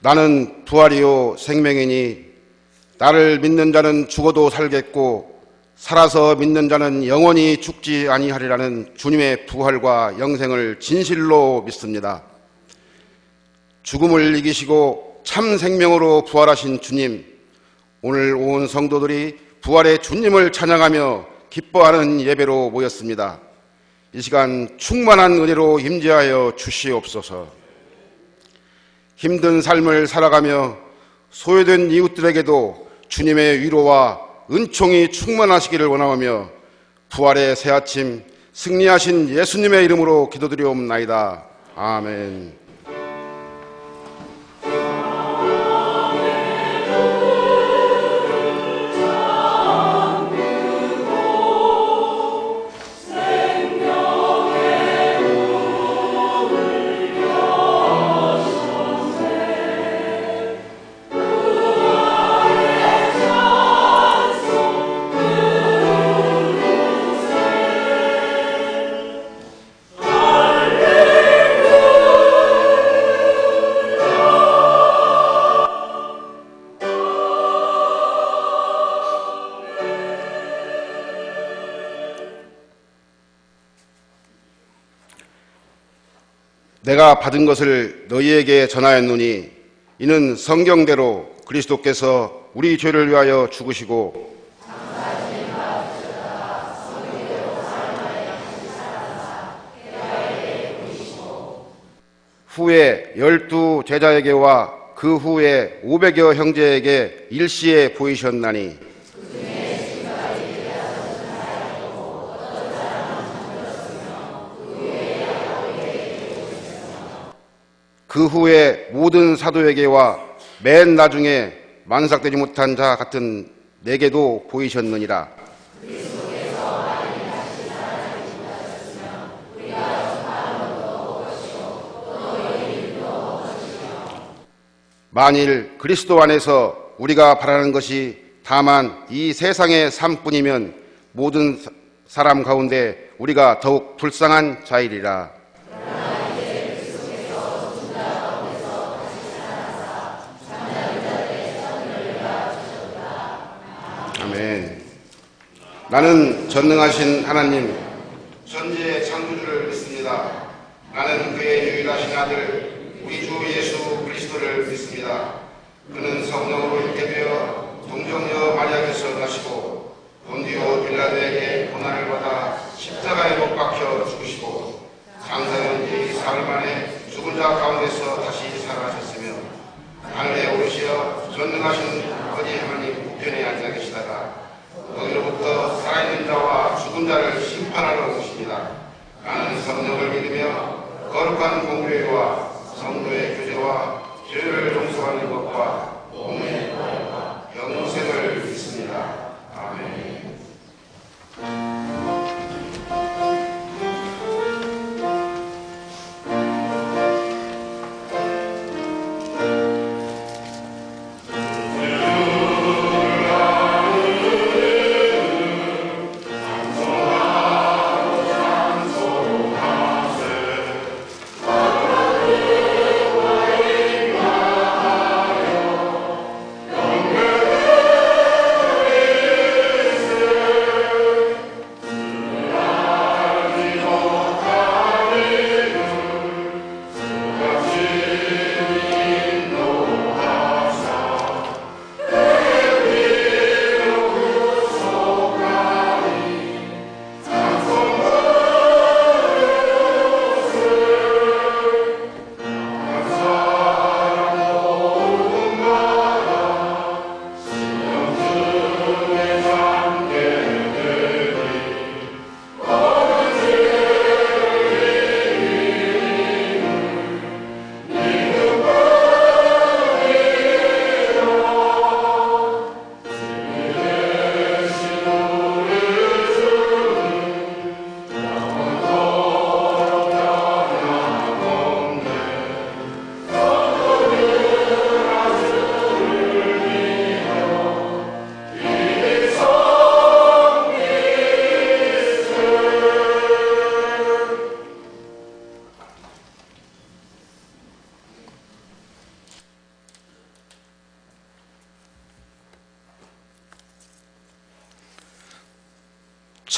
나는 부활이요 생명이니 나를 믿는 자는 죽어도 살겠고 살아서 믿는 자는 영원히 죽지 아니하리라는 주님의 부활과 영생을 진실로 믿습니다. 죽음을 이기시고 참 생명으로 부활하신 주님, 오늘 온 성도들이 부활의 주님을 찬양하며 기뻐하는 예배로 모였습니다. 이 시간 충만한 은혜로 임재하여 주시옵소서. 힘든 삶을 살아가며 소외된 이웃들에게도 주님의 위로와 은총이 충만하시기를 원하며 부활의 새아침 승리하신 예수님의 이름으로 기도드리옵나이다. 아멘. 내가 받은 것을 너희에게 전하였노니 이는 성경대로 그리스도께서 우리 죄를 위하여 죽으시고 후에 12 제자에게와 그 후에 500여 형제에게 일시에 보이셨나니 그 후에 모든 사도에게와 맨 나중에 만삭되지 못한 자 같은 내게도 보이셨느니라. 만일 그리스도 안에서 우리가 바라는 것이 다만 이 세상의 삶뿐이면 모든 사람 가운데 우리가 더욱 불쌍한 자이리라. 아멘. 나는 전능하신 하나님, 천지의 창조주를 믿습니다. 나는 그의 유일하신 아들, 우리 주 예수 그리스도를 믿습니다. 그는 성령으로 잉태되어 동정녀 마리아에게서 나시고 본디오 빌라도에게 고난을 받아 십자가에 못 박혀 죽으시고 장사된 지 사흘 만에 죽은 자 가운데서 다시 살아나셨으며 하늘에 오르시어 전능하신 아버지 하나님 우편에 앉아 계시다가 거기로부터 살아있는 자와 죽은 자를 심판하러 오십니다. 나는 성령을 믿으며 거룩한 공교회와 성도의 교제와 죄를 용서하는 것과 몸의 부활과 영생을 믿습니다. 아멘.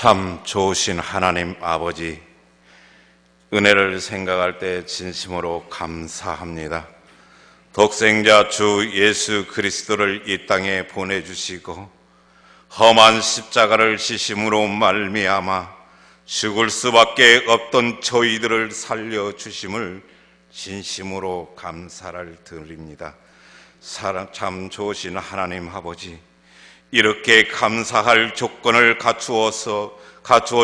참 좋으신 하나님 아버지, 은혜를 생각할 때 진심으로 감사합니다. 독생자 주 예수 그리스도를 이 땅에 보내주시고 험한 십자가를 지심으로 말미암아 죽을 수밖에 없던 저희들을 살려주심을 진심으로 감사를 드립니다. 참 좋으신 하나님 아버지, 이렇게 감사할 조건을 갖추어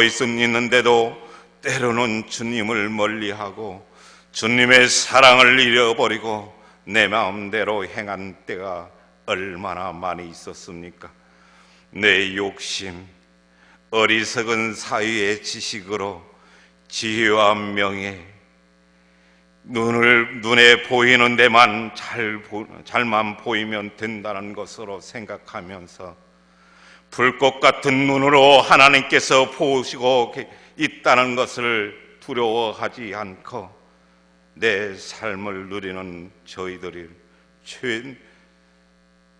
있는데도 때로는 주님을 멀리하고 주님의 사랑을 잃어버리고 내 마음대로 행한 때가 얼마나 많이 있었습니까? 내 욕심, 어리석은 사유의 지식으로 지혜와 명예, 눈에 보이는 데만 잘만 보이면 된다는 것으로 생각하면서 불꽃 같은 눈으로 하나님께서 보시고 있다는 것을 두려워하지 않고 내 삶을 누리는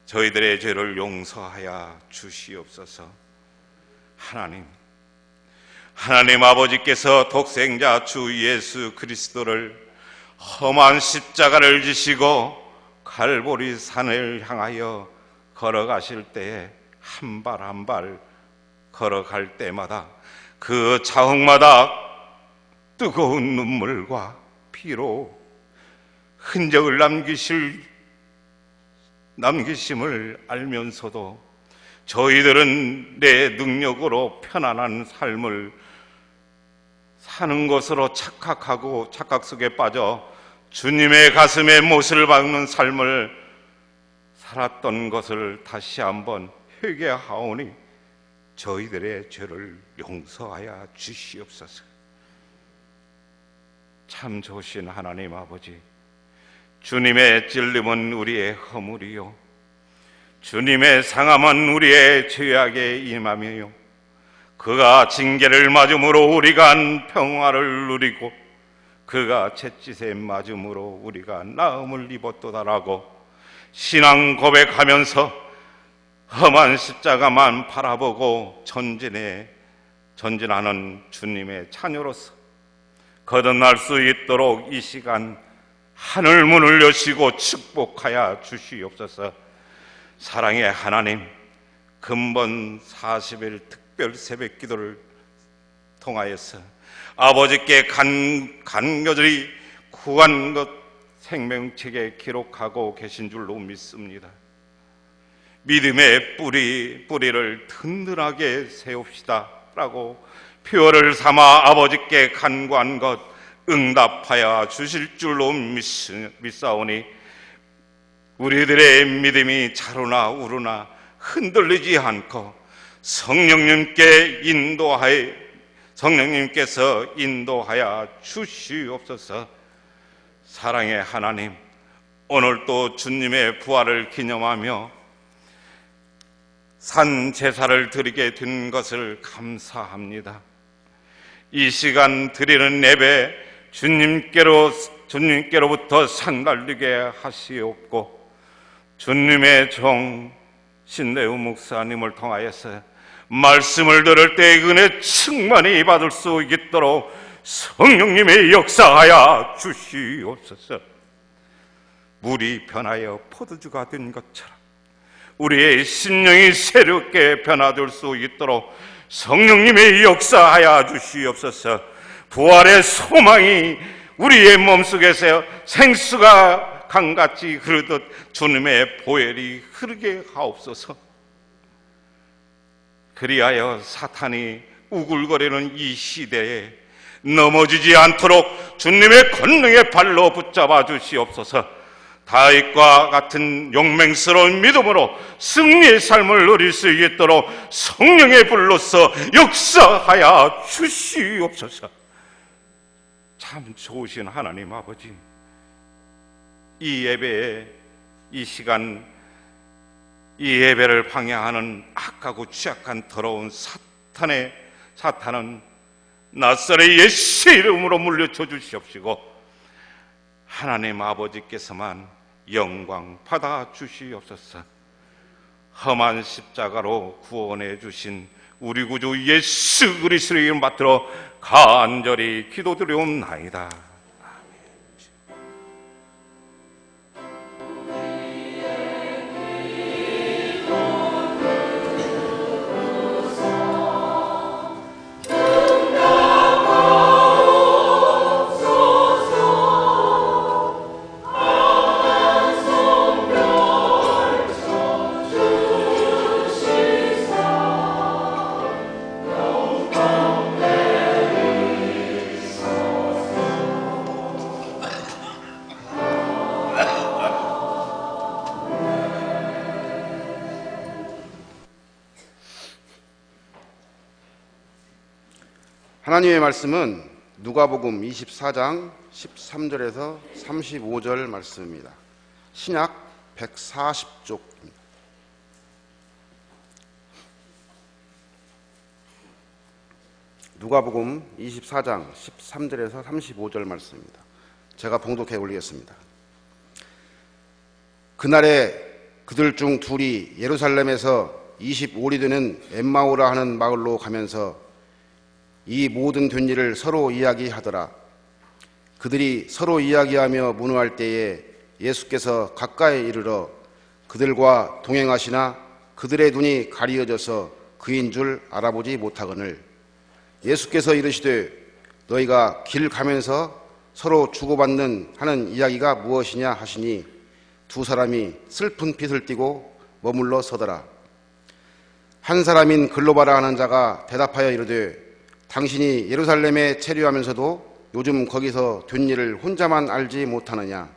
저희들의 죄를 용서하여 주시옵소서. 하나님 아버지께서 독생자 주 예수 그리스도를 험한 십자가를 지시고 갈보리 산을 향하여 걸어가실 때에 한 발 한 발 걸어갈 때마다 그 자국마다 뜨거운 눈물과 피로 흔적을 남기심을 알면서도 저희들은 내 능력으로 편안한 삶을 사는 것으로 착각 속에 빠져 주님의 가슴에 못을 박는 삶을 살았던 것을 다시 한번 회개하오니 저희들의 죄를 용서하여 주시옵소서. 참 좋으신 하나님 아버지, 주님의 찔림은 우리의 허물이요 주님의 상함은 우리의 죄악의 임함이요 그가 징계를 맞음으로 우리가 평화를 누리고 그가 채짓에 맞음으로 우리가 나음을 입었도다라고 신앙 고백하면서 험한 십자가만 바라보고 전진하는 주님의 자녀로서 거듭날 수 있도록 이 시간 하늘 문을 여시고 축복하여 주시옵소서. 사랑의 하나님, 근본 40일 특별 새벽 기도를 통하여서 아버지께 간절히 구한 것 생명책에 기록하고 계신 줄로 믿습니다. 믿음의 뿌리를 든든하게 세웁시다 라고 표어를 삼아 아버지께 간구한 것 응답하여 주실 줄로 믿사오니 우리들의 믿음이 자루나 우루나 흔들리지 않고 성령님께서 인도하여 주시옵소서. 사랑의 하나님, 오늘도 주님의 부활을 기념하며 산 제사를 드리게 된 것을 감사합니다. 이 시간 드리는 예배 주님께로부터 상달되게 하시옵고 주님의 종 신대우 목사님을 통하여서 말씀을 들을 때 은혜 충만히 받을 수 있도록 성령님의 역사하여 주시옵소서. 물이 변하여 포도주가 된 것처럼 우리의 심령이 새롭게 변화될 수 있도록 성령님의 역사하여 주시옵소서. 부활의 소망이 우리의 몸속에서 생수가 강같이 흐르듯 주님의 보혈이 흐르게 하옵소서. 그리하여 사탄이 우글거리는 이 시대에 넘어지지 않도록 주님의 권능의 발로 붙잡아 주시옵소서. 다윗과 같은 용맹스러운 믿음으로 승리의 삶을 누릴 수 있도록 성령의 불로서 역사하여 주시옵소서. 참 좋으신 하나님 아버지, 이 예배에 이 시간 이 예배를 방해하는 악하고 취약한 더러운 사탄은 낯설의 예수 이름으로 물려쳐 주시옵시고 하나님 아버지께서만 영광 받아 주시옵소서. 험한 십자가로 구원해 주신 우리 구주 예수 그리스도의 이름 받들어 간절히 기도드리옵나이다. 하나님의 말씀은 누가복음 24장 13절에서 35절 말씀입니다. 신약 140쪽입니다. 누가복음 24장 13절에서 35절 말씀입니다. 제가 봉독해 올리겠습니다. 그날에 그들 중 둘이 예루살렘에서 25리 되는 엠마오라 하는 마을로 가면서 이 모든 된 일을 서로 이야기하더라. 그들이 서로 이야기하며 문호할 때에 예수께서 가까이 이르러 그들과 동행하시나 그들의 눈이 가리어져서 그인 줄 알아보지 못하거늘 예수께서 이르시되 너희가 길 가면서 서로 주고받는 하는 이야기가 무엇이냐 하시니 두 사람이 슬픈 핏을 띠고 머물러 서더라. 한 사람인 글로바라 하는 자가 대답하여 이르되 당신이 예루살렘에 체류하면서도 요즘 거기서 된 일을 혼자만 알지 못하느냐.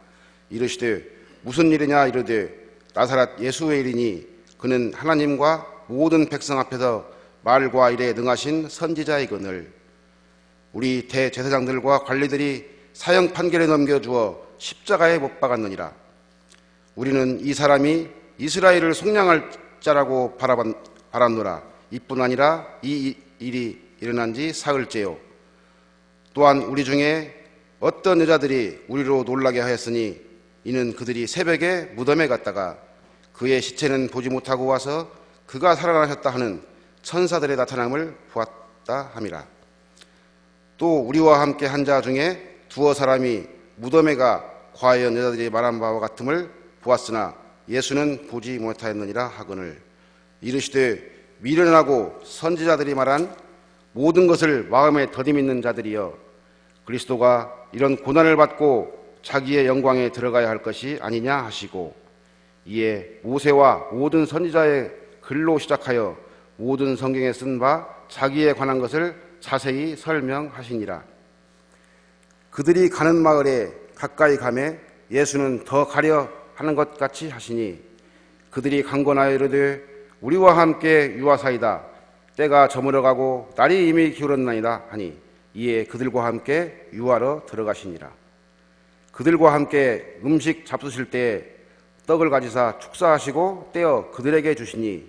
이르시되 무슨 일이냐. 이르되 나사렛 예수의 일이니 그는 하나님과 모든 백성 앞에서 말과 일에 능하신 선지자이거늘 우리 대제사장들과 관리들이 사형 판결에 넘겨주어 십자가에 못 박았느니라. 우리는 이 사람이 이스라엘을 속량할 자라고 바랐노라. 이뿐 아니라 이 일이 일어난 지 사흘째요. 또한 우리 중에 어떤 여자들이 우리로 놀라게 하였으니 이는 그들이 새벽에 무덤에 갔다가 그의 시체는 보지 못하고 와서 그가 살아나셨다 하는 천사들의 나타남을 보았다 함이라. 또 우리와 함께 한 자 중에 두어 사람이 무덤에 가 과연 여자들이 말한 바와 같음을 보았으나 예수는 보지 못하였느니라 하거늘 이르시되 미련하고 선지자들이 말한 모든 것을 마음에 더듬이는 자들이여 그리스도가 이런 고난을 받고 자기의 영광에 들어가야 할 것이 아니냐 하시고 이에 모세와 모든 선지자의 글로 시작하여 모든 성경에 쓴 바 자기에 관한 것을 자세히 설명하시니라. 그들이 가는 마을에 가까이 가매 예수는 더 가려 하는 것 같이 하시니 그들이 강권하여 이르되 우리와 함께 유하사이다. 때가 저물어가고 날이 이미 기울었나이다 하니 이에 그들과 함께 유하러 들어가시니라. 그들과 함께 음식 잡수실 때에 떡을 가지사 축사하시고 떼어 그들에게 주시니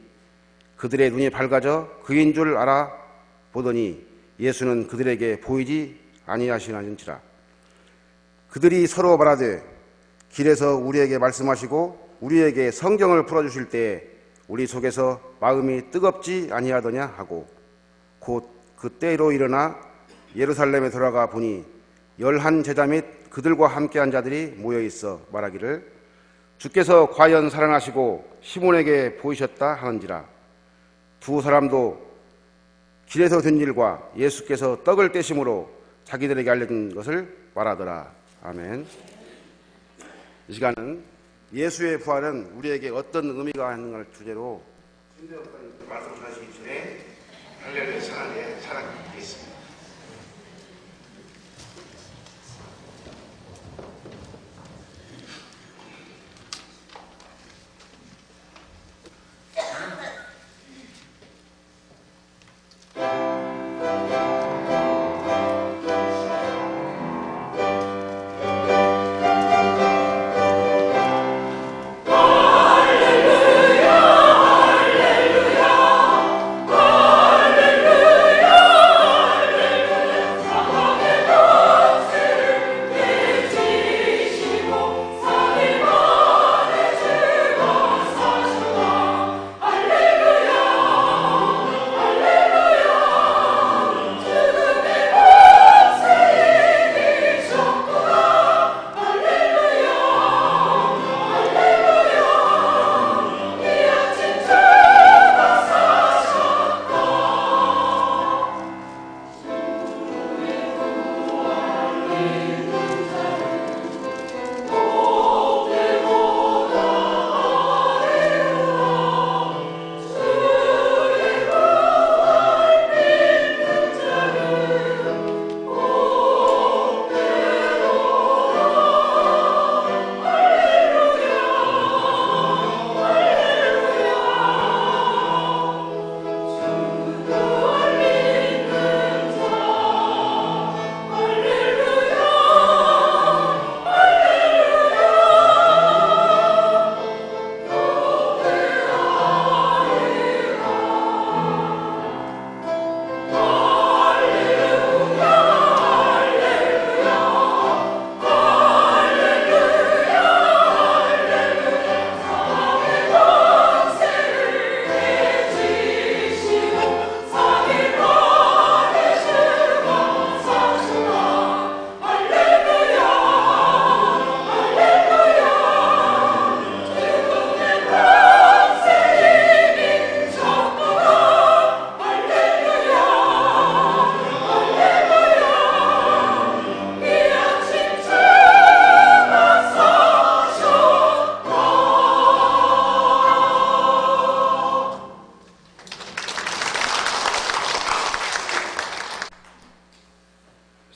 그들의 눈이 밝아져 그인 줄 알아보더니 예수는 그들에게 보이지 아니하시는지라. 그들이 서로 말하되 길에서 우리에게 말씀하시고 우리에게 성경을 풀어주실 때에 우리 속에서 마음이 뜨겁지 아니하더냐 하고 곧 그때로 일어나 예루살렘에 돌아가 보니 11 제자 및 그들과 함께한 자들이 모여있어 말하기를 주께서 과연 살아나시고 시몬에게 보이셨다 하는지라. 두 사람도 길에서 된 일과 예수께서 떡을 떼심으로 자기들에게 알려준 것을 말하더라. 아멘. 이 시간은 예수의 부활은 우리에게 어떤 의미가 있는가를 주제로 말씀하시기 전에 할렐루야 사랑의 사랑하겠습니다.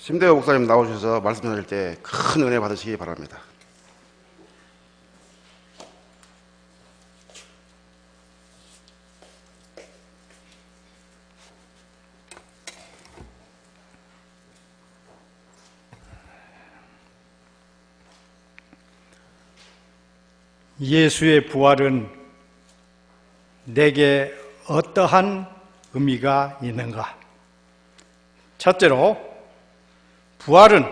심대호 목사님 나오셔서 말씀 전할 때 큰 은혜 받으시기 바랍니다. 예수의 부활은 내게 어떠한 의미가 있는가? 첫째로, 부활은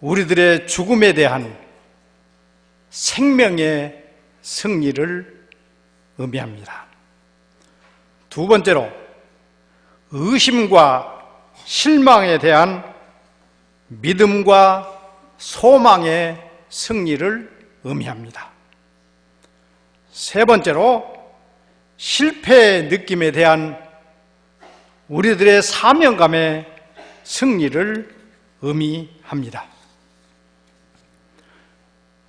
우리들의 죽음에 대한 생명의 승리를 의미합니다. 두 번째로, 의심과 실망에 대한 믿음과 소망의 승리를 의미합니다. 세 번째로, 실패의 느낌에 대한 우리들의 사명감의 승리를 의미합니다.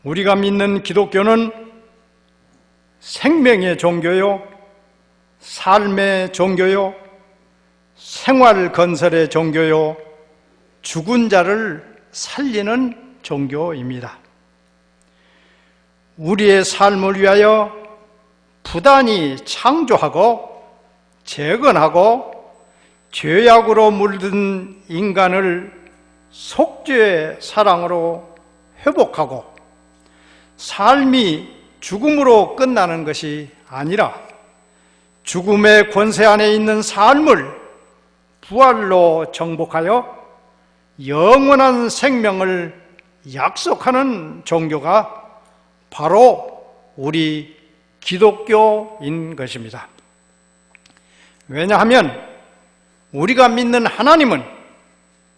우리가 믿는 기독교는 생명의 종교요, 삶의 종교요, 생활 건설의 종교요, 죽은 자를 살리는 종교입니다. 우리의 삶을 위하여 부단히 창조하고 재건하고 죄악으로 물든 인간을 속죄의 사랑으로 회복하고 삶이 죽음으로 끝나는 것이 아니라 죽음의 권세 안에 있는 삶을 부활로 정복하여 영원한 생명을 약속하는 종교가 바로 우리 기독교인 것입니다. 왜냐하면 우리가 믿는 하나님은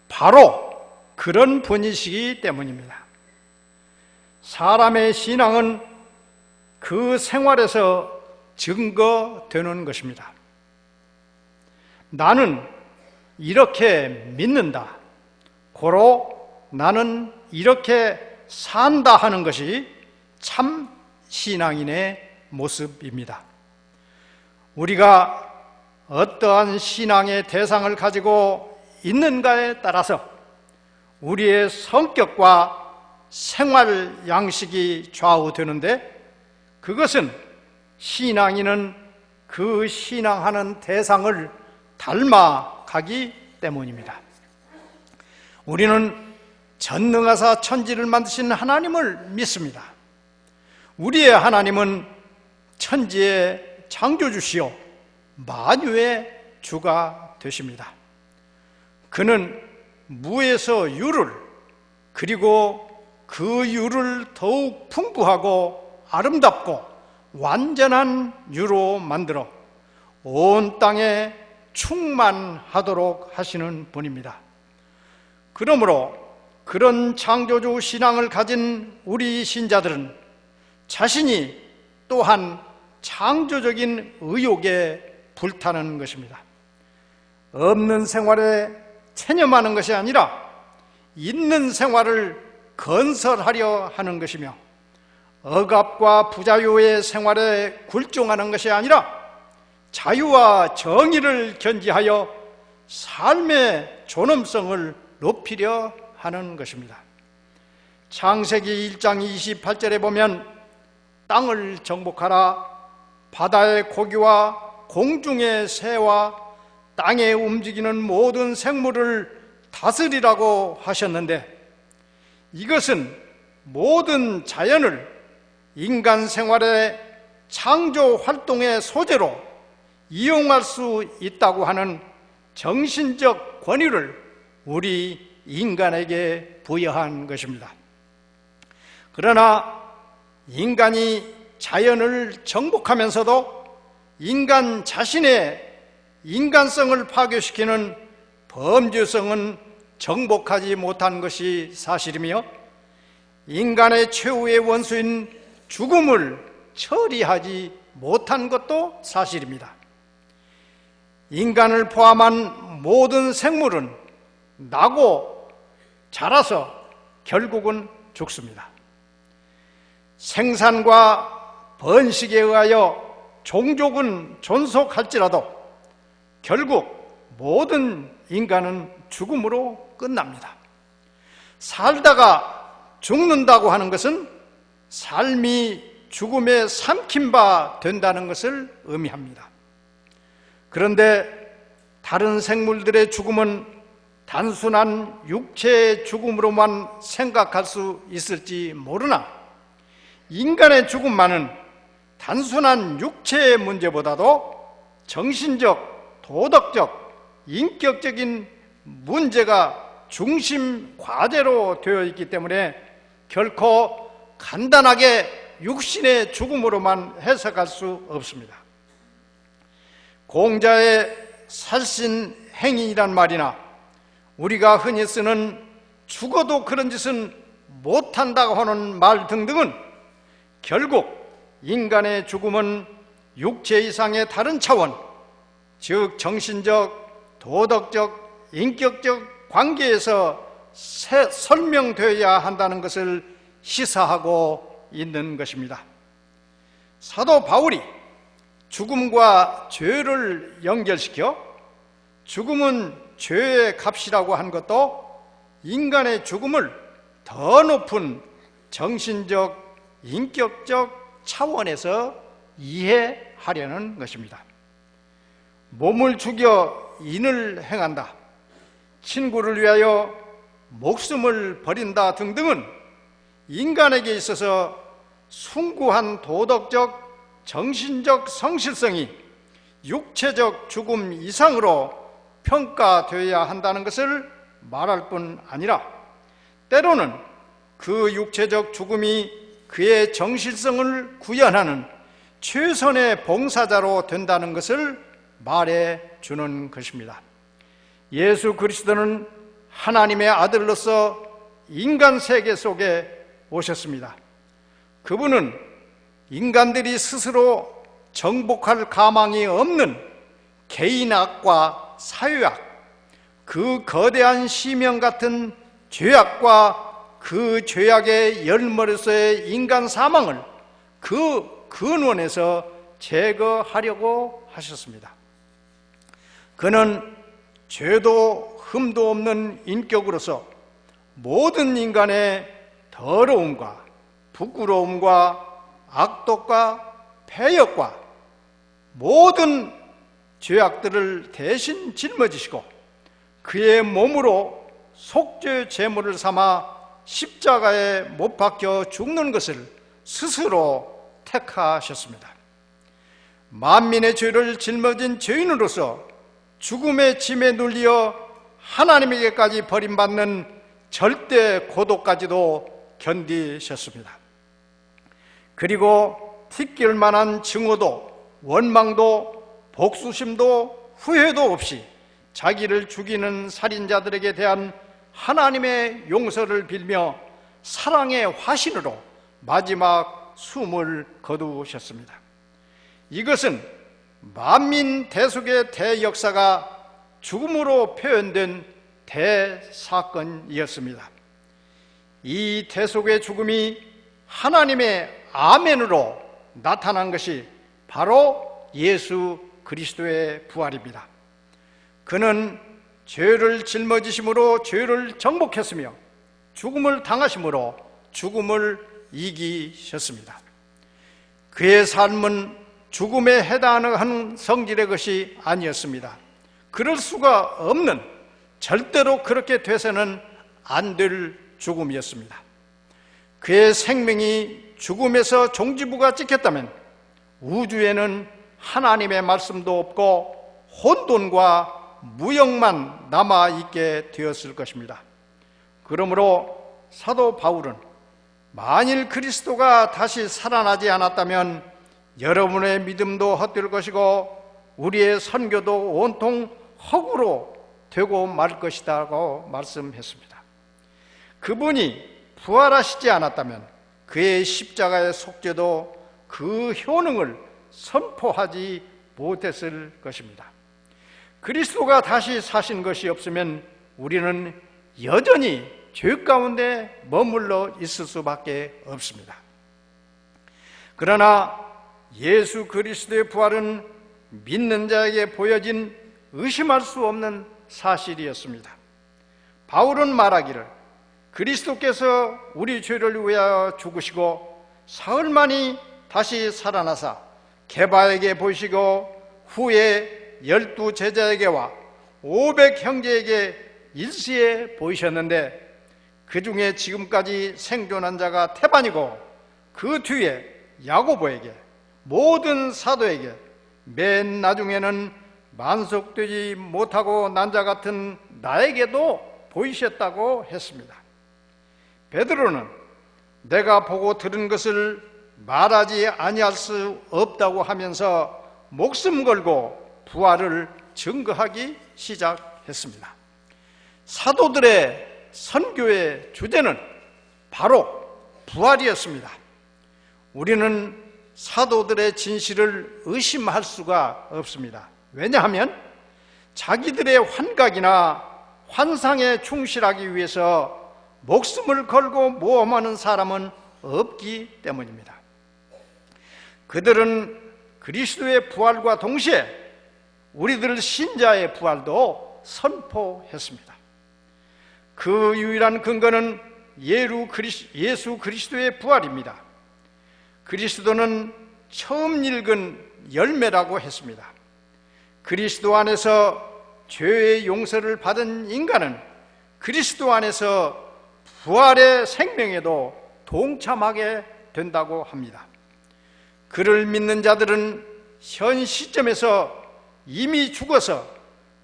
바로 그런 분이시기 때문입니다. 사람의 신앙은 그 생활에서 증거되는 것입니다. 나는 이렇게 믿는다, 고로 나는 이렇게 산다 하는 것이 참 신앙인의 모습입니다. 우리가 어떠한 신앙의 대상을 가지고 있는가에 따라서 우리의 성격과 생활 양식이 좌우되는데, 그것은 신앙인은 그 신앙하는 대상을 닮아가기 때문입니다. 우리는 전능하사 천지를 만드신 하나님을 믿습니다. 우리의 하나님은 천지의 창조주시요 만유의 주가 되십니다. 그는 무에서 유를, 그리고 그 유를 더욱 풍부하고 아름답고 완전한 유로 만들어 온 땅에 충만하도록 하시는 분입니다. 그러므로 그런 창조주 신앙을 가진 우리 신자들은 자신이 또한 창조적인 의욕에 불타는 것입니다. 없는 생활에 체념하는 것이 아니라 있는 생활을 건설하려 하는 것이며, 억압과 부자유의 생활에 굴종하는 것이 아니라 자유와 정의를 견지하여 삶의 존엄성을 높이려 하는 것입니다. 창세기 1장 28절에 보면 땅을 정복하라, 바다의 고기와 공중의 새와 땅에 움직이는 모든 생물을 다스리라고 하셨는데, 이것은 모든 자연을 인간 생활의 창조 활동의 소재로 이용할 수 있다고 하는 정신적 권위를 우리 인간에게 부여한 것입니다. 그러나 인간이 자연을 정복하면서도 인간 자신의 인간성을 파괴시키는 범죄성은 정복하지 못한 것이 사실이며, 인간의 최후의 원수인 죽음을 처리하지 못한 것도 사실입니다. 인간을 포함한 모든 생물은 나고 자라서 결국은 죽습니다. 생산과 번식에 의하여 종족은 존속할지라도 결국 모든 인간은 죽음으로 끝납니다. 살다가 죽는다고 하는 것은 삶이 죽음에 삼킨 바 된다는 것을 의미합니다. 그런데 다른 생물들의 죽음은 단순한 육체의 죽음으로만 생각할 수 있을지 모르나 인간의 죽음만은 단순한 육체의 문제보다도 정신적, 도덕적, 인격적인 문제가 중심 과제로 되어 있기 때문에 결코 간단하게 육신의 죽음으로만 해석할 수 없습니다. 공자의 살신행위란 말이나 우리가 흔히 쓰는 죽어도 그런 짓은 못한다고 하는 말 등등은 결국 인간의 죽음은 육체 이상의 다른 차원, 즉 정신적, 도덕적, 인격적 관계에서 설명되어야 한다는 것을 시사하고 있는 것입니다. 사도 바울이 죽음과 죄를 연결시켜 죽음은 죄의 값이라고 한 것도 인간의 죽음을 더 높은 정신적, 인격적 차원에서 이해하려는 것입니다. 몸을 죽여 인을 행한다, 친구를 위하여 목숨을 버린다 등등은 인간에게 있어서 숭고한 도덕적, 정신적 성실성이 육체적 죽음 이상으로 평가되어야 한다는 것을 말할 뿐 아니라 때로는 그 육체적 죽음이 그의 정신성을 구현하는 최선의 봉사자로 된다는 것을 말해 주는 것입니다. 예수 그리스도는 하나님의 아들로서 인간 세계 속에 오셨습니다. 그분은 인간들이 스스로 정복할 가망이 없는 개인악과 사회악, 그 거대한 시명 같은 죄악과 그 죄악의 열머리로서의 인간 사망을 그 근원에서 제거하려고 하셨습니다. 그는 죄도 흠도 없는 인격으로서 모든 인간의 더러움과 부끄러움과 악독과 패역과 모든 죄악들을 대신 짊어지시고 그의 몸으로 속죄 제물을 삼아 십자가에 못 박혀 죽는 것을 스스로 택하셨습니다. 만민의 죄를 짊어진 죄인으로서 죽음의 짐에 눌려 하나님에게까지 버림받는 절대 고독까지도 견디셨습니다. 그리고 튀길 만한 증오도 원망도 복수심도 후회도 없이 자기를 죽이는 살인자들에게 대한 하나님의 용서를 빌며 사랑의 화신으로 마지막 숨을 거두셨습니다. 이것은 만민 대속의 대역사가 죽음으로 표현된 대사건이었습니다. 이 대속의 죽음이 하나님의 아멘으로 나타난 것이 바로 예수 그리스도의 부활입니다. 그는 죄를 짊어지심으로 죄를 정복했으며 죽음을 당하심으로 죽음을 이기셨습니다. 그의 삶은 죽음에 해당하는 성질의 것이 아니었습니다. 그럴 수가 없는, 절대로 그렇게 돼서는 안 될 죽음이었습니다. 그의 생명이 죽음에서 종지부가 찍혔다면 우주에는 하나님의 말씀도 없고 혼돈과 무역만 남아있게 되었을 것입니다. 그러므로 사도 바울은 만일 그리스도가 다시 살아나지 않았다면 여러분의 믿음도 헛될 것이고 우리의 선교도 온통 헛으로 되고 말 것이라고 말씀했습니다. 그분이 부활하시지 않았다면 그의 십자가의 속죄도 그 효능을 선포하지 못했을 것입니다. 그리스도가 다시 사신 것이 없으면 우리는 여전히 죄 가운데 머물러 있을 수밖에 없습니다. 그러나 예수 그리스도의 부활은 믿는 자에게 보여진 의심할 수 없는 사실이었습니다. 바울은 말하기를 그리스도께서 우리 죄를 위하여 죽으시고 사흘 만이 다시 살아나사 게바에게 보이시고 후에 12 제자에게와 500 형제에게 일시에 보이셨는데 그 중에 지금까지 생존한 자가 태반이고 그 뒤에 야고보에게 모든 사도에게 맨 나중에는 만속되지 못하고 난 자 같은 나에게도 보이셨다고 했습니다. 베드로는 내가 보고 들은 것을 말하지 아니할 수 없다고 하면서 목숨 걸고 부활을 증거하기 시작했습니다. 사도들의 선교의 주제는 바로 부활이었습니다. 우리는 사도들의 진실을 의심할 수가 없습니다. 왜냐하면 자기들의 환각이나 환상에 충실하기 위해서 목숨을 걸고 모험하는 사람은 없기 때문입니다. 그들은 그리스도의 부활과 동시에 우리들 신자의 부활도 선포했습니다. 그 유일한 근거는 예수 그리스도의 부활입니다. 그리스도는 처음 읽은 열매라고 했습니다. 그리스도 안에서 죄의 용서를 받은 인간은 그리스도 안에서 부활의 생명에도 동참하게 된다고 합니다. 그를 믿는 자들은 현 시점에서 이미 죽어서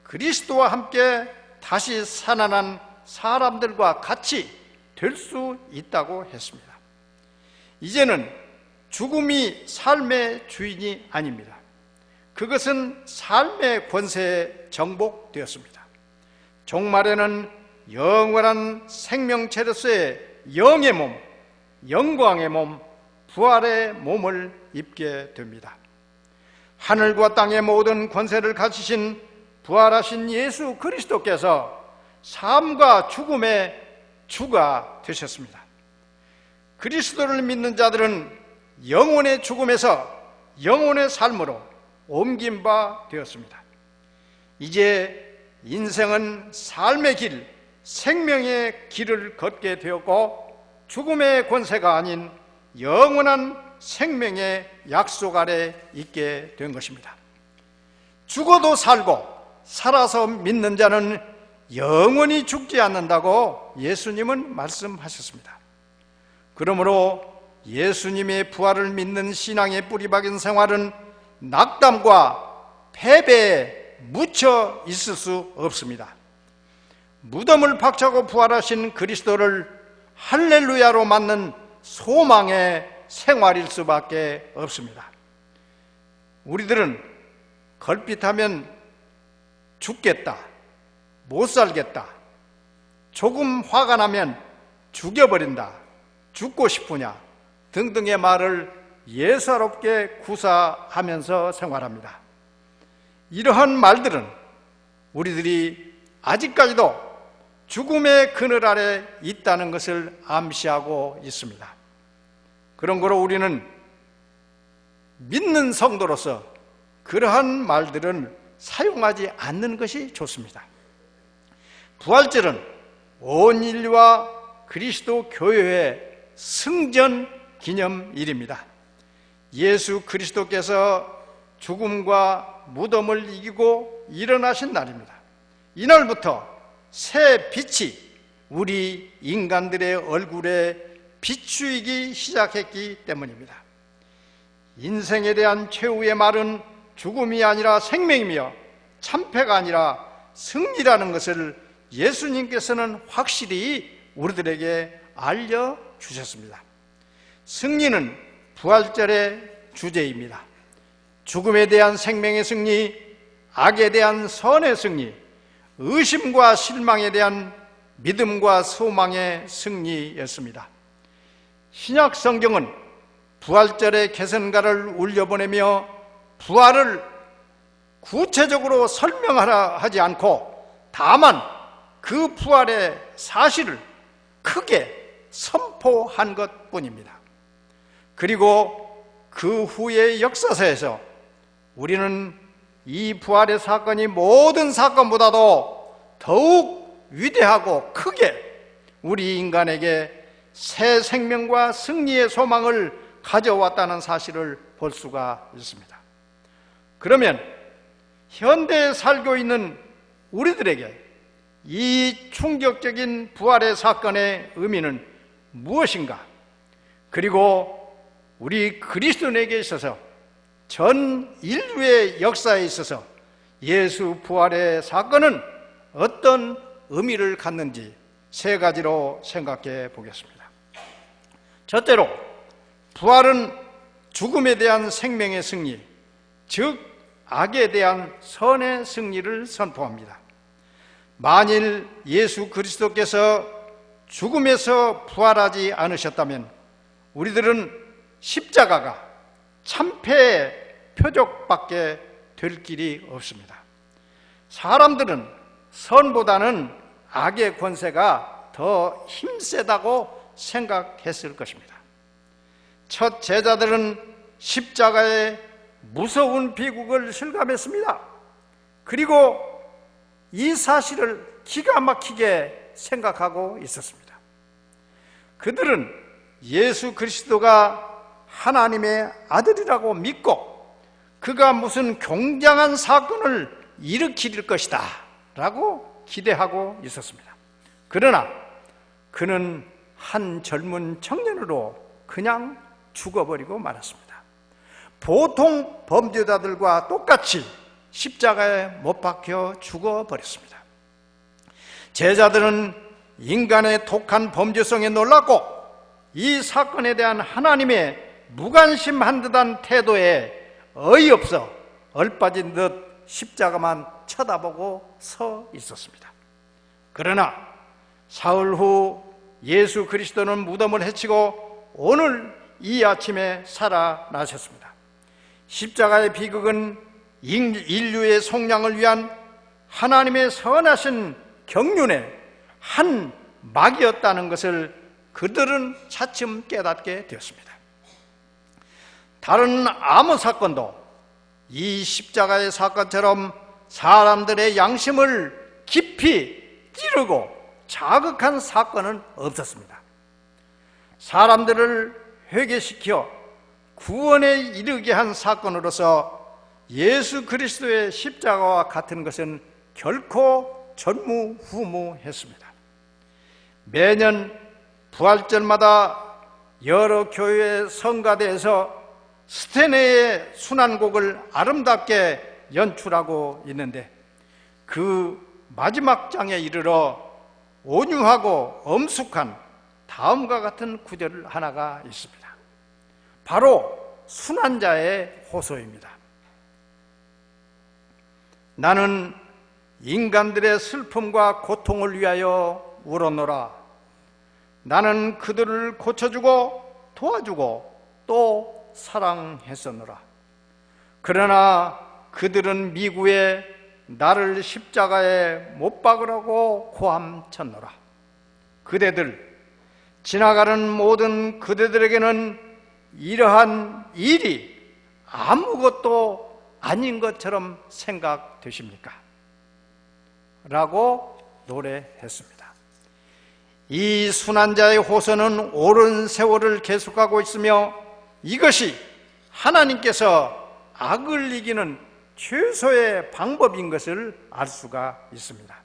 그리스도와 함께 다시 살아난 사람들과 같이 될 수 있다고 했습니다. 이제는 죽음이 삶의 주인이 아닙니다. 그것은 삶의 권세에 정복되었습니다. 종말에는 영원한 생명체로서의 영의 몸, 영광의 몸, 부활의 몸을 입게 됩니다. 하늘과 땅의 모든 권세를 가지신 부활하신 예수 그리스도께서 삶과 죽음의 주가 되셨습니다. 그리스도를 믿는 자들은 영혼의 죽음에서 영혼의 삶으로 옮긴 바 되었습니다. 이제 인생은 삶의 길, 생명의 길을 걷게 되었고 죽음의 권세가 아닌 영원한 생명의 약속 아래 있게 된 것입니다. 죽어도 살고 살아서 믿는 자는 영원히 죽지 않는다고 예수님은 말씀하셨습니다. 그러므로 예수님의 부활을 믿는 신앙의 뿌리박인 생활은 낙담과 패배에 묻혀 있을 수 없습니다. 무덤을 박차고 부활하신 그리스도를 할렐루야로 맞는 소망의 생활일 수밖에 없습니다. 우리들은 걸핏하면 죽겠다, 못 살겠다, 조금 화가 나면 죽여버린다, 죽고 싶으냐 등등의 말을 예사롭게 구사하면서 생활합니다. 이러한 말들은 우리들이 아직까지도 죽음의 그늘 아래 있다는 것을 암시하고 있습니다. 그런 거로 우리는 믿는 성도로서 그러한 말들은 사용하지 않는 것이 좋습니다. 부활절은 온 인류와 그리스도 교회의 승전 기념일입니다. 예수 그리스도께서 죽음과 무덤을 이기고 일어나신 날입니다. 이날부터 새 빛이 우리 인간들의 얼굴에 비추이기 시작했기 때문입니다. 인생에 대한 최후의 말은 죽음이 아니라 생명이며 참패가 아니라 승리라는 것을 예수님께서는 확실히 우리들에게 알려주셨습니다. 승리는 부활절의 주제입니다. 죽음에 대한 생명의 승리, 악에 대한 선의 승리, 의심과 실망에 대한 믿음과 소망의 승리였습니다. 신약 성경은 부활절의 개선가를 울려보내며 부활을 구체적으로 설명하라 하지 않고 다만 그 부활의 사실을 크게 선포한 것뿐입니다. 그리고 그 후의 역사서에서 우리는 이 부활의 사건이 모든 사건보다도 더욱 위대하고 크게 우리 인간에게 새 생명과 승리의 소망을 가져왔다는 사실을 볼 수가 있습니다. 그러면 현대에 살고 있는 우리들에게 이 충격적인 부활의 사건의 의미는 무엇인가? 그리고 우리 그리스도인에게 있어서 전 인류의 역사에 있어서 예수 부활의 사건은 어떤 의미를 갖는지 세 가지로 생각해 보겠습니다. 첫째로, 부활은 죽음에 대한 생명의 승리, 즉 악에 대한 선의 승리를 선포합니다. 만일 예수 그리스도께서 죽음에서 부활하지 않으셨다면 우리들은 십자가가 참패의 표적밖에 될 길이 없습니다. 사람들은 선보다는 악의 권세가 더 힘세다고 생각했을 것입니다. 첫 제자들은 십자가의 무서운 비극을 실감했습니다. 그리고 이 사실을 기가 막히게 생각하고 있었습니다. 그들은 예수 그리스도가 하나님의 아들이라고 믿고 그가 무슨 굉장한 사건을 일으킬 것이다 라고 기대하고 있었습니다. 그러나 그는 한 젊은 청년으로 그냥 죽어버리고 말았습니다. 보통 범죄자들과 똑같이 십자가에 못 박혀 죽어버렸습니다. 제자들은 인간의 독한 범죄성에 놀랐고 이 사건에 대한 하나님의 무관심한 듯한 태도에 어이없어 얼빠진 듯 십자가만 쳐다보고 서 있었습니다. 그러나 사흘 후 예수 그리스도는 무덤을 해치고 오늘 이 아침에 살아나셨습니다. 십자가의 비극은 인류의 속량을 위한 하나님의 선하신 경륜의 한 막이었다는 것을 그들은 차츰 깨닫게 되었습니다. 다른 아무 사건도 이 십자가의 사건처럼 사람들의 양심을 깊이 찌르고 자극한 사건은 없었습니다. 사람들을 회개시켜 구원에 이르게 한 사건으로서 예수 그리스도의 십자가와 같은 것은 결코 전무후무했습니다. 매년 부활절마다 여러 교회 성가대에서 스테네의 순환곡을 아름답게 연출하고 있는데 그 마지막 장에 이르러 온유하고 엄숙한 다음과 같은 구절 하나가 있습니다. 바로 순환자의 호소입니다. 나는 인간들의 슬픔과 고통을 위하여 울었노라. 나는 그들을 고쳐주고 도와주고 또 사랑했었노라. 그러나 그들은 미구에 나를 십자가에 못 박으라고 고함쳤노라. 그대들, 지나가는 모든 그대들에게는 이러한 일이 아무것도 아닌 것처럼 생각되십니까? 라고 노래했습니다. 이 순환자의 호소는 오랜 세월을 계속하고 있으며 이것이 하나님께서 악을 이기는 최소의 방법인 것을 알 수가 있습니다.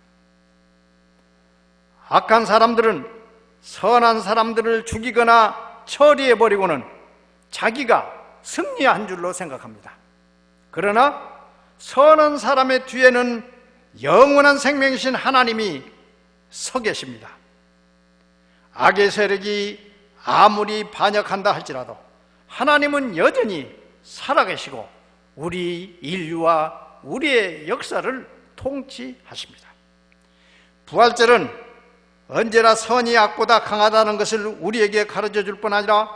악한 사람들은 선한 사람들을 죽이거나 처리해버리고는 자기가 승리한 줄로 생각합니다. 그러나 선한 사람의 뒤에는 영원한 생명이신 하나님이 서 계십니다. 악의 세력이 아무리 반역한다 할지라도 하나님은 여전히 살아계시고 우리 인류와 우리의 역사를 통치하십니다. 부활절은 언제나 선이 악보다 강하다는 것을 우리에게 가르쳐 줄 뿐 아니라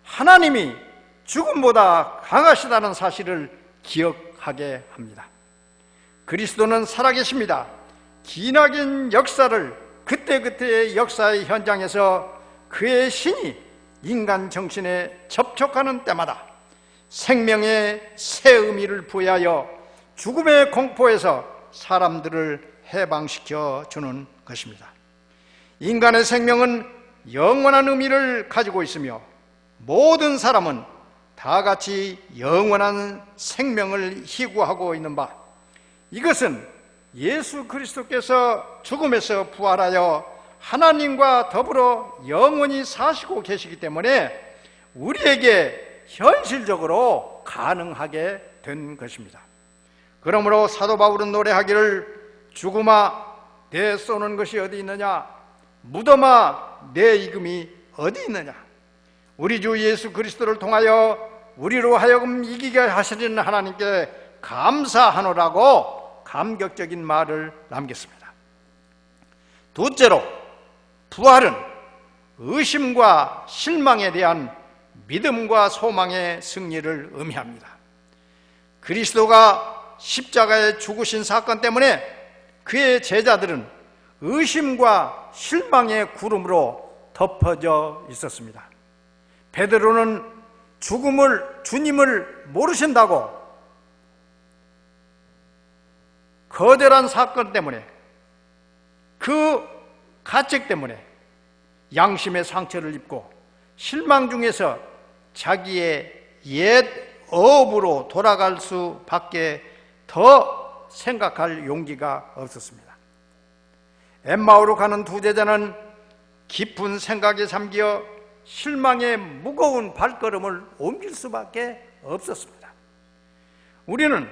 하나님이 죽음보다 강하시다는 사실을 기억하게 합니다. 그리스도는 살아계십니다. 기나긴 역사를 그때그때의 역사의 현장에서 그의 신이 인간 정신에 접촉하는 때마다 생명의 새 의미를 부여하여 죽음의 공포에서 사람들을 해방시켜 주는 것입니다. 인간의 생명은 영원한 의미를 가지고 있으며 모든 사람은 다 같이 영원한 생명을 희구하고 있는 바, 이것은 예수 그리스도께서 죽음에서 부활하여 하나님과 더불어 영원히 사시고 계시기 때문에 우리에게 현실적으로 가능하게 된 것입니다. 그러므로 사도 바울은 노래하기를 죽음아 내 쏘는 것이 어디 있느냐, 무덤아 내 이금이 어디 있느냐. 우리 주 예수 그리스도를 통하여 우리로 하여금 이기게 하시는 하나님께 감사하노라고 감격적인 말을 남겼습니다. 둘째로, 부활은 의심과 실망에 대한 믿음과 소망의 승리를 의미합니다. 그리스도가 십자가에 죽으신 사건 때문에 그의 제자들은 의심과 실망의 구름으로 덮어져 있었습니다. 베드로는 주님을 모르신다고 거대한 사건 때문에, 그 가책 때문에 양심의 상처를 입고 실망 중에서 자기의 옛 업으로 돌아갈 수밖에 더 생각할 용기가 없었습니다. 엠마오로 가는 두 제자는 깊은 생각에 잠겨 실망의 무거운 발걸음을 옮길 수밖에 없었습니다. 우리는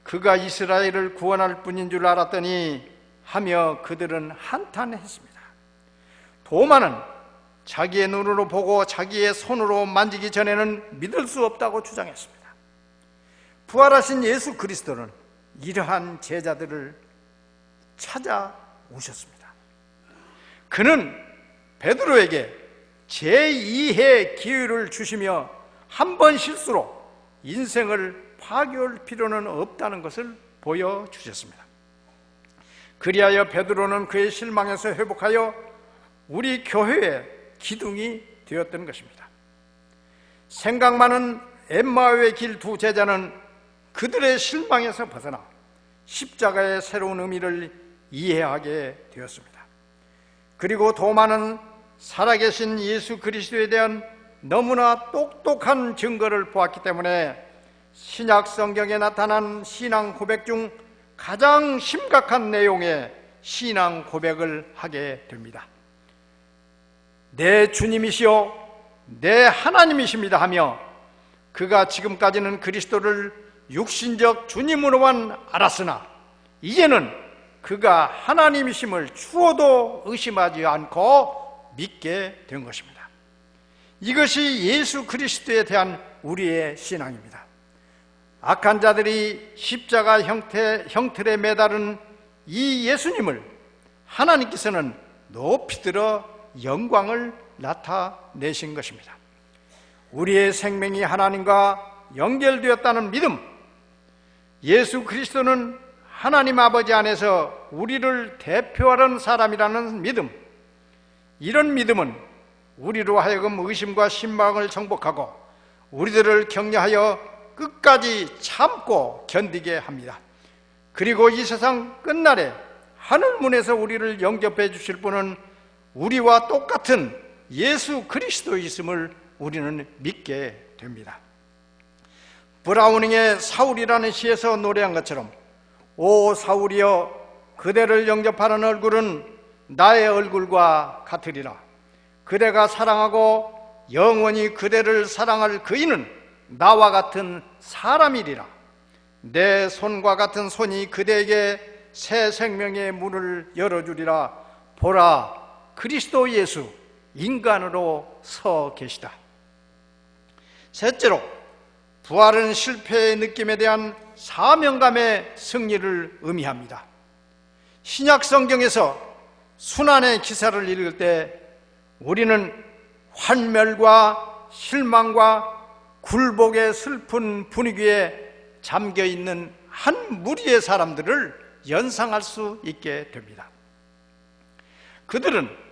그가 이스라엘을 구원할 뿐인 줄 알았더니 하며 그들은 한탄했습니다. 도마는 자기의 눈으로 보고 자기의 손으로 만지기 전에는 믿을 수 없다고 주장했습니다. 부활하신 예수 그리스도는 이러한 제자들을 찾아오셨습니다. 그는 베드로에게 제2의 기회를 주시며 한 번 실수로 인생을 파괴할 필요는 없다는 것을 보여주셨습니다. 그리하여 베드로는 그의 실망에서 회복하여 우리 교회의 기둥이 되었던 것입니다. 생각 많은 엠마오의 길 두 제자는 그들의 실망에서 벗어나 십자가의 새로운 의미를 이해하게 되었습니다. 그리고 도마는 살아계신 예수 그리스도에 대한 너무나 똑똑한 증거를 보았기 때문에 신약 성경에 나타난 신앙 고백 중 가장 심각한 내용의 신앙 고백을 하게 됩니다. 내 주님이시요 내 하나님이십니다 하며 그가 지금까지는 그리스도를 육신적 주님으로만 알았으나 이제는 그가 하나님이심을 추호도 의심하지 않고 믿게 된 것입니다. 이것이 예수 그리스도에 대한 우리의 신앙입니다. 악한 자들이 십자가 형틀에 매달은 이 예수님을 하나님께서는 높이 들어 영광을 나타내신 것입니다. 우리의 생명이 하나님과 연결되었다는 믿음, 예수 그리스도는 하나님 아버지 안에서 우리를 대표하는 사람이라는 믿음, 이런 믿음은 우리로 하여금 의심과 신망을 정복하고 우리들을 격려하여 끝까지 참고 견디게 합니다. 그리고 이 세상 끝날에 하늘문에서 우리를 영접해 주실 분은 우리와 똑같은 예수 그리스도이심을 우리는 믿게 됩니다. 브라우닝의 사울이라는 시에서 노래한 것처럼 오 사울이여 그대를 영접하는 얼굴은 나의 얼굴과 같으리라. 그대가 사랑하고 영원히 그대를 사랑할 그이는 나와 같은 사람이리라. 내 손과 같은 손이 그대에게 새 생명의 문을 열어주리라. 보라 그리스도 예수 인간으로 서 계시다. 셋째로, 부활은 실패의 느낌에 대한 사명감의 승리를 의미합니다. 신약 성경에서 순환의 기사를 읽을 때 우리는 환멸과 실망과 굴복의 슬픈 분위기에 잠겨있는 한 무리의 사람들을 연상할 수 있게 됩니다. 그들은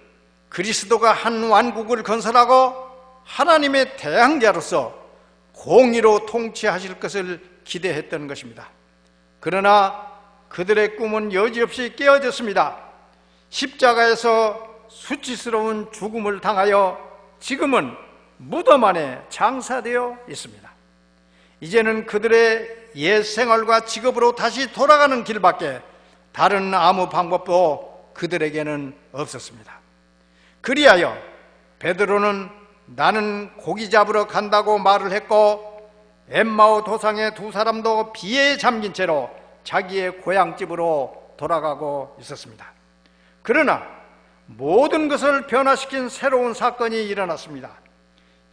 그리스도가 한 왕국을 건설하고 하나님의 대항자로서 공의로 통치하실 것을 기대했던 것입니다. 그러나 그들의 꿈은 여지없이 깨어졌습니다. 십자가에서 수치스러운 죽음을 당하여 지금은 무덤 안에 장사되어 있습니다. 이제는 그들의 옛 생활과 직업으로 다시 돌아가는 길밖에 다른 아무 방법도 그들에게는 없었습니다. 그리하여 베드로는 나는 고기 잡으러 간다고 말을 했고, 엠마오 도상의 두 사람도 비에 잠긴 채로 자기의 고향집으로 돌아가고 있었습니다. 그러나 모든 것을 변화시킨 새로운 사건이 일어났습니다.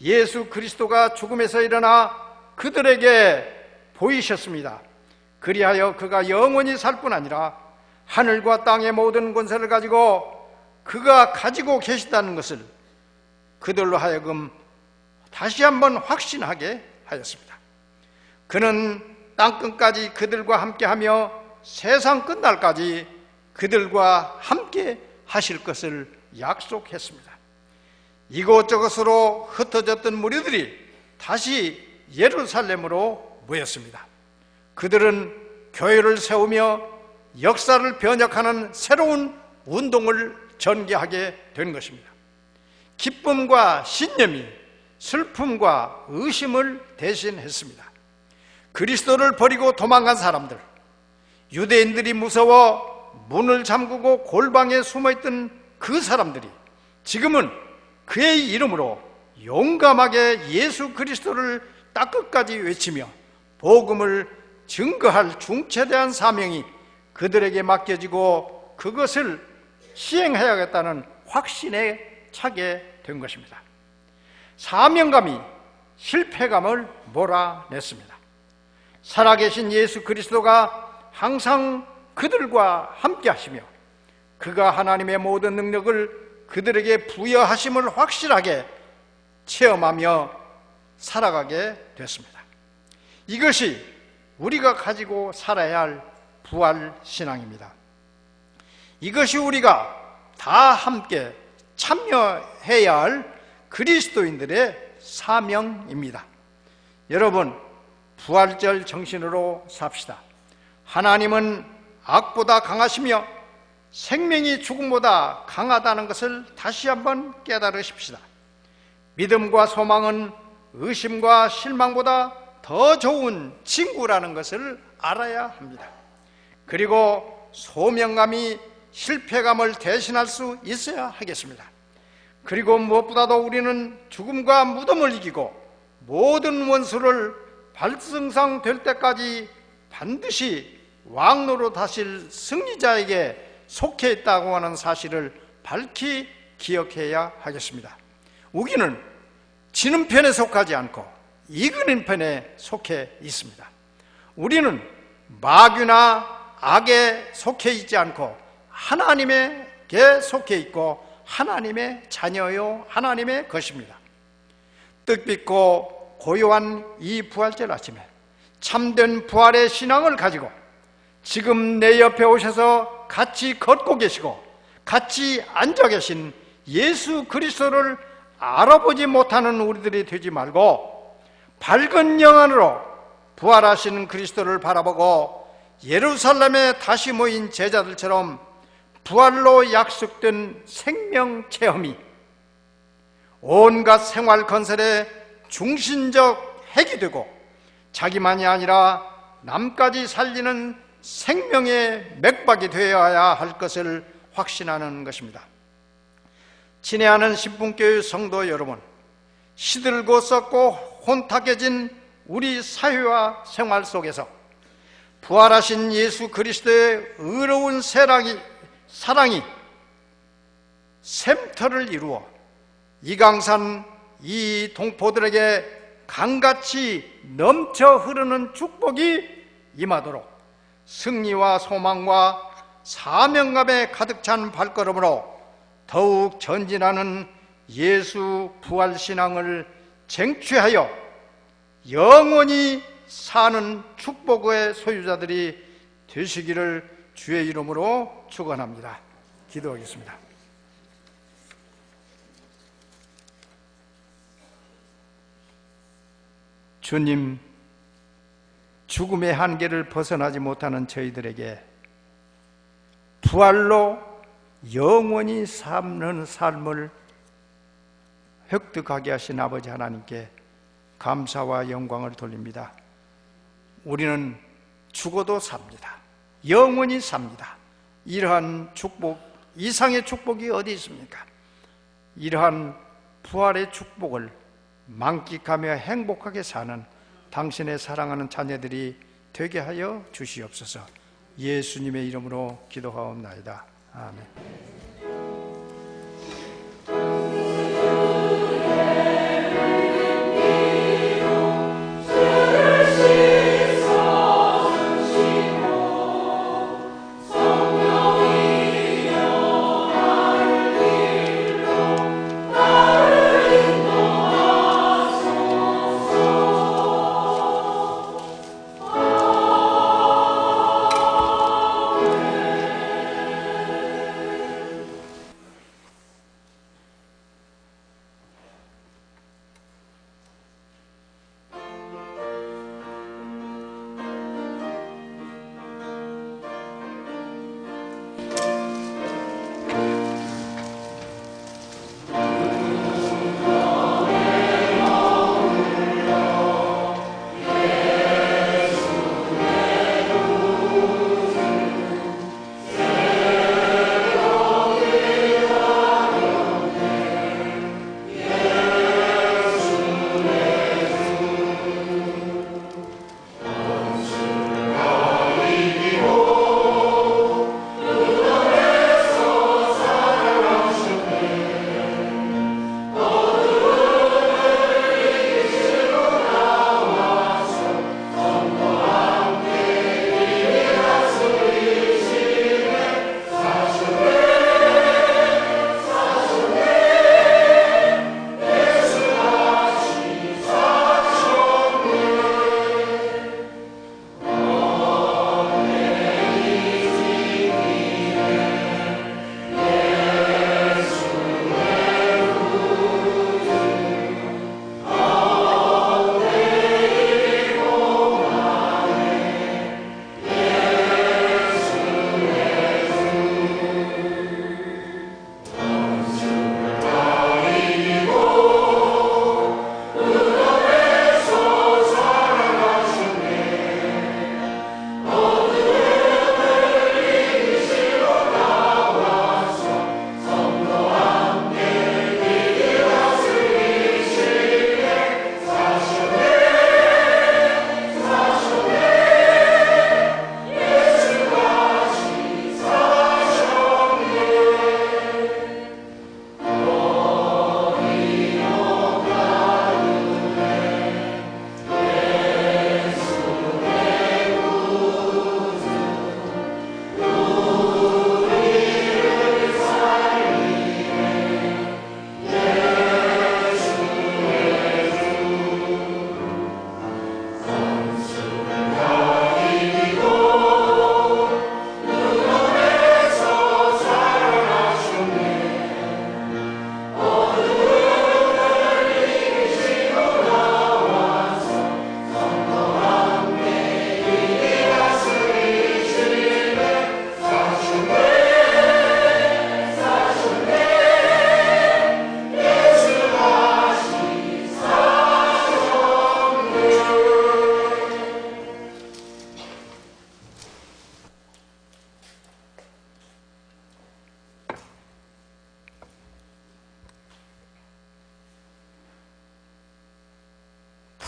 예수 그리스도가 죽음에서 일어나 그들에게 보이셨습니다. 그리하여 그가 영원히 살 뿐 아니라 하늘과 땅의 모든 권세를 가지고 그가 가지고 계시다는 것을 그들로 하여금 다시 한번 확신하게 하였습니다. 그는 땅끝까지 그들과 함께하며 세상 끝날까지 그들과 함께 하실 것을 약속했습니다. 이곳저곳으로 흩어졌던 무리들이 다시 예루살렘으로 모였습니다. 그들은 교회를 세우며 역사를 변혁하는 새로운 운동을 전개하게 된 것입니다. 기쁨과 신념이 슬픔과 의심을 대신했습니다. 그리스도를 버리고 도망간 사람들, 유대인들이 무서워 문을 잠그고 골방에 숨어있던 그 사람들이 지금은 그의 이름으로 용감하게 예수 그리스도를 땅끝까지 외치며 복음을 증거할 중체대한 사명이 그들에게 맡겨지고 그것을 시행해야겠다는 확신에 차게 된 것입니다. 사명감이 실패감을 몰아냈습니다. 살아계신 예수 그리스도가 항상 그들과 함께 하시며 그가 하나님의 모든 능력을 그들에게 부여하심을 확실하게 체험하며 살아가게 됐습니다. 이것이 우리가 가지고 살아야 할 부활 신앙입니다. 이것이 우리가 다 함께 참여해야 할 그리스도인들의 사명입니다. 여러분, 부활절 정신으로 삽시다. 하나님은 악보다 강하시며 생명이 죽음보다 강하다는 것을 다시 한번 깨달으십시다. 믿음과 소망은 의심과 실망보다 더 좋은 친구라는 것을 알아야 합니다. 그리고 소명감이 실패감을 대신할 수 있어야 하겠습니다. 그리고 무엇보다도 우리는 죽음과 무덤을 이기고 모든 원수를 발승상 될 때까지 반드시 왕노로 다실 승리자에게 속해 있다고 하는 사실을 밝히 기억해야 하겠습니다. 우리는 지는 편에 속하지 않고 이기는 편에 속해 있습니다. 우리는 마귀나 악에 속해 있지 않고 하나님에게 속해 있고 하나님의 자녀요 하나님의 것입니다. 뜻깊고 고요한 이 부활절 아침에 참된 부활의 신앙을 가지고 지금 내 옆에 오셔서 같이 걷고 계시고 같이 앉아 계신 예수 그리스도를 알아보지 못하는 우리들이 되지 말고 밝은 영안으로 부활하시는 그리스도를 바라보고 예루살렘에 다시 모인 제자들처럼 부활로 약속된 생명 체험이 온갖 생활 건설의 중심적 핵이 되고 자기만이 아니라 남까지 살리는 생명의 맥박이 되어야 할 것을 확신하는 것입니다. 친애하는 십분교회 성도 여러분, 시들고 썩고 혼탁해진 우리 사회와 생활 속에서 부활하신 예수 그리스도의 의로운 사랑이 샘터를 이루어 이강산 이 동포들에게 강같이 넘쳐 흐르는 축복이 임하도록 승리와 소망과 사명감에 가득 찬 발걸음으로 더욱 전진하는 예수 부활신앙을 쟁취하여 영원히 사는 축복의 소유자들이 되시기를 주의 이름으로 축원합니다. 기도하겠습니다. 주님, 죽음의 한계를 벗어나지 못하는 저희들에게 부활로 영원히 사는 삶을 획득하게 하신 아버지 하나님께 감사와 영광을 돌립니다. 우리는 죽어도 삽니다. 영원히 삽니다. 이러한 축복, 이상의 축복이 어디 있습니까? 이러한 부활의 축복을 만끽하며 행복하게 사는 당신의 사랑하는 자녀들이 되게 하여 주시옵소서. 예수님의 이름으로 기도하옵나이다. 아멘.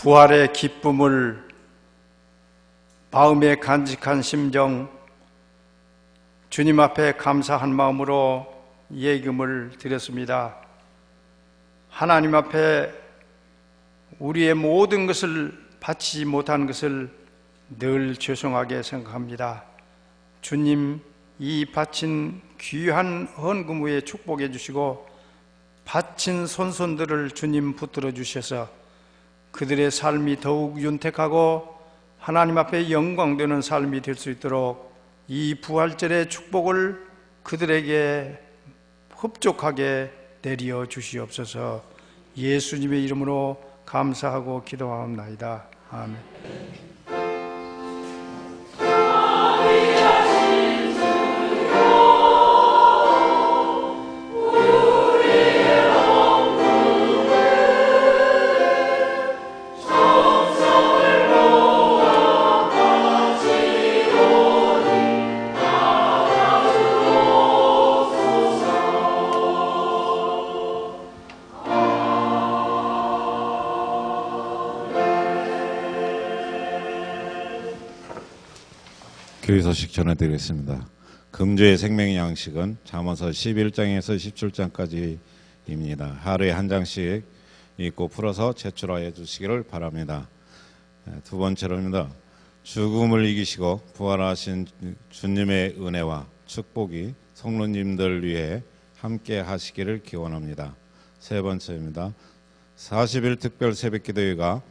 부활의 기쁨을 마음에 간직한 심정, 주님 앞에 감사한 마음으로 예금을 드렸습니다. 하나님 앞에 우리의 모든 것을 바치지 못한 것을 늘 죄송하게 생각합니다. 주님, 이 바친 귀한 헌금 후에 축복해 주시고 바친 손손들을 주님 붙들어 주셔서 그들의 삶이 더욱 윤택하고 하나님 앞에 영광되는 삶이 될 수 있도록 이 부활절의 축복을 그들에게 흡족하게 내려 주시옵소서. 예수님의 이름으로 감사하고 기도하옵나이다. 아멘. 교회 소식 전해드리겠습니다. 금주의 생명 양식은 잠언서 11장에서 17장까지입니다. 하루에 한 장씩 읽고 풀어서 제출하여 주시기를 바랍니다. 두 번째로입니다. 죽음을 이기시고 부활하신 주님의 은혜와 축복이 성도님들 위해 함께 하시기를 기원합니다. 세 번째입니다. 40일 특별 새벽기도회가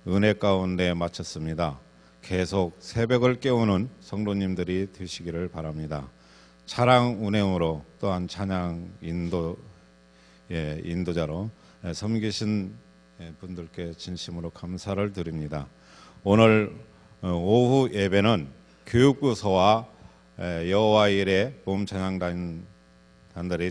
은혜 가운데 마쳤습니다. 계속 새벽을 깨우는 성도님들이 되시기를 바랍니다. 차량 운행으로 또한 찬양 인도자로 섬기신 분들께 진심으로 감사를 드립니다. 오늘 오후 예배는 교육부서와 여호와일의 봄 찬양단들이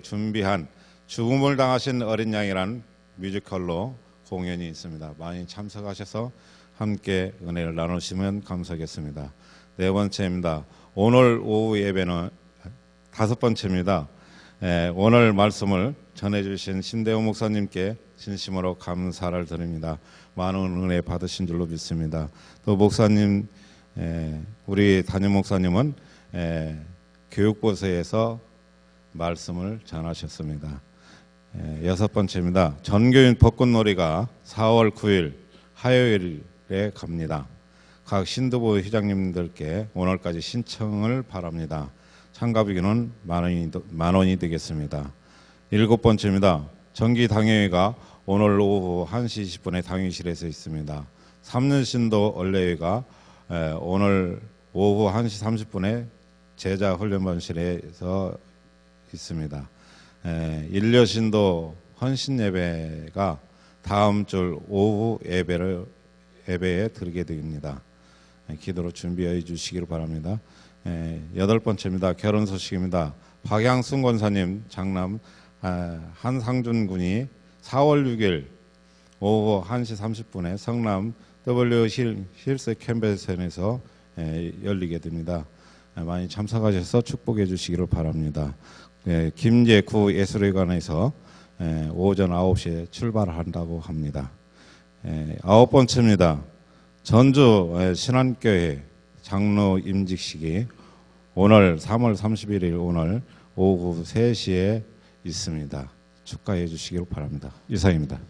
준비한 죽음을 당하신 어린 양이라는 뮤지컬로 공연이 있습니다. 많이 참석하셔서 함께 은혜를 나누시면 감사하겠습니다. 네 번째입니다. 오늘 오후 예배는 다섯 번째입니다. 오늘 말씀을 전해주신 신대호 목사님께 진심으로 감사를 드립니다. 많은 은혜 받으신 줄로 믿습니다. 또 목사님, 우리 담임 목사님은 교육부서에서 말씀을 전하셨습니다. 여섯 번째입니다. 전교인 벚꽃놀이가 4월 9일 화요일에 갑니다. 각 신도부 회장님들께 오늘까지 신청을 바랍니다. 참가비는 만 원이 되겠습니다. 일곱 번째입니다. 정기 당회회가 오늘 오후 1시 20분에 당회실에서 있습니다. 3년 신도 언례회가 오늘 오후 1시 30분에 제자 훈련반실에서 있습니다. 1년 신도 헌신 예배가 다음 주 오후 예배에 드리게 됩니다. 기도로 준비해 주시기를 바랍니다. 여덟 번째입니다. 결혼 소식입니다. 박양순 권사님 장남 한상준 군이 4월 6일 오후 1시 30분에 성남 W 힐스 캠베센에서 열리게 됩니다. 많이 참석하셔서 축복해 주시기를 바랍니다. 김제구 예술회관에서 오전 9시에 출발한다고 합니다. 아홉 번째입니다. 전주 신안교회 장로 임직식이 오늘 3월 31일 오늘 오후 3시에 있습니다. 축하해 주시기를 바랍니다. 이상입니다.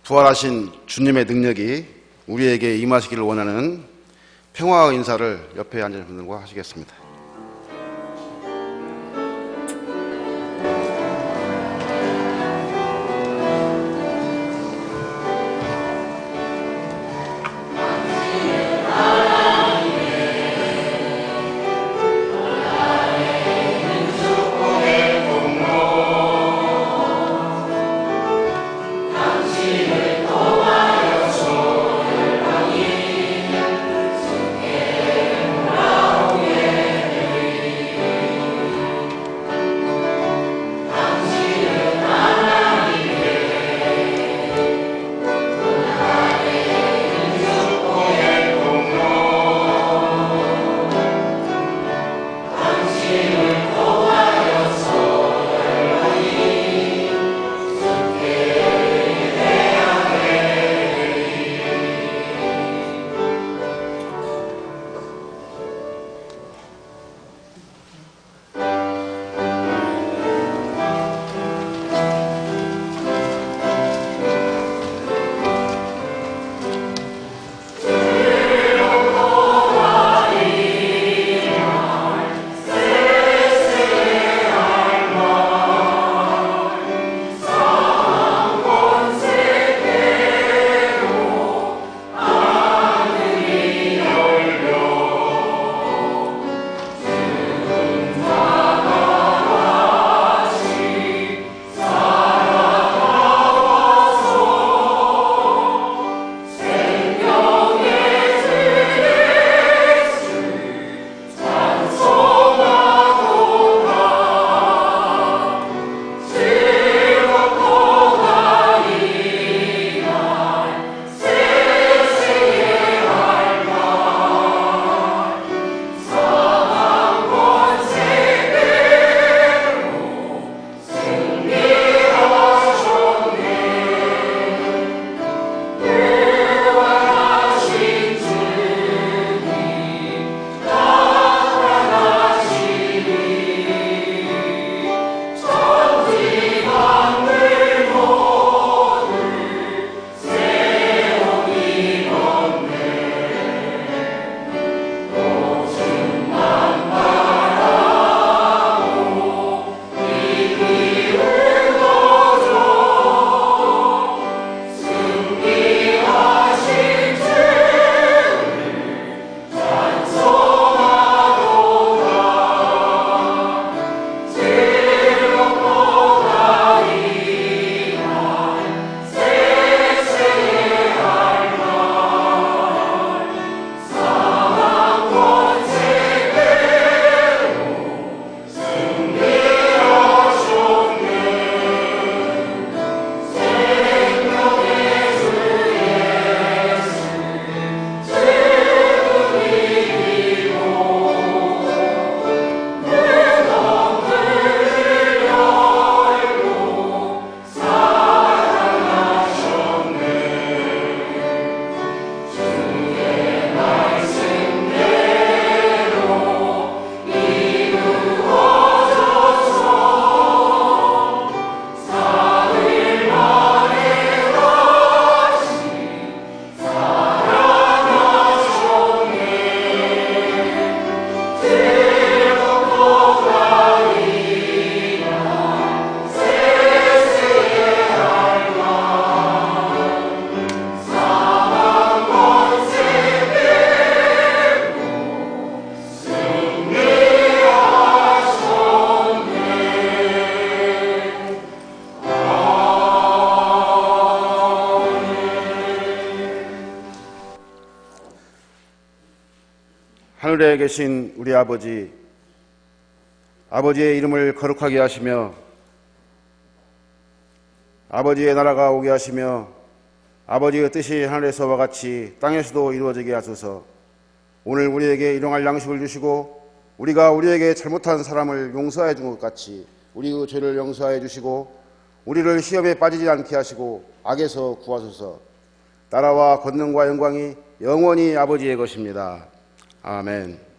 부활하신 주님의 능력이 우리에게 임하시기를 원하는 평화의 인사를 옆에 앉은 분들과 하시겠습니다. 내 하늘에 계신 우리 아버지, 아버지의 이름을 거룩하게 하시며 아버지의 나라가 오게 하시며 아버지의 뜻이 하늘에서와 같이 땅에서도 이루어지게 하소서. 오늘 우리에게 일용할 양식을 주시고 우리가 우리에게 잘못한 사람을 용서해 준 것 같이 우리의 죄를 용서해 주시고 우리를 시험에 빠지지 않게 하시고 악에서 구하소서. 나라와 권능과 영광이 영원히 아버지의 것입니다. 아멘.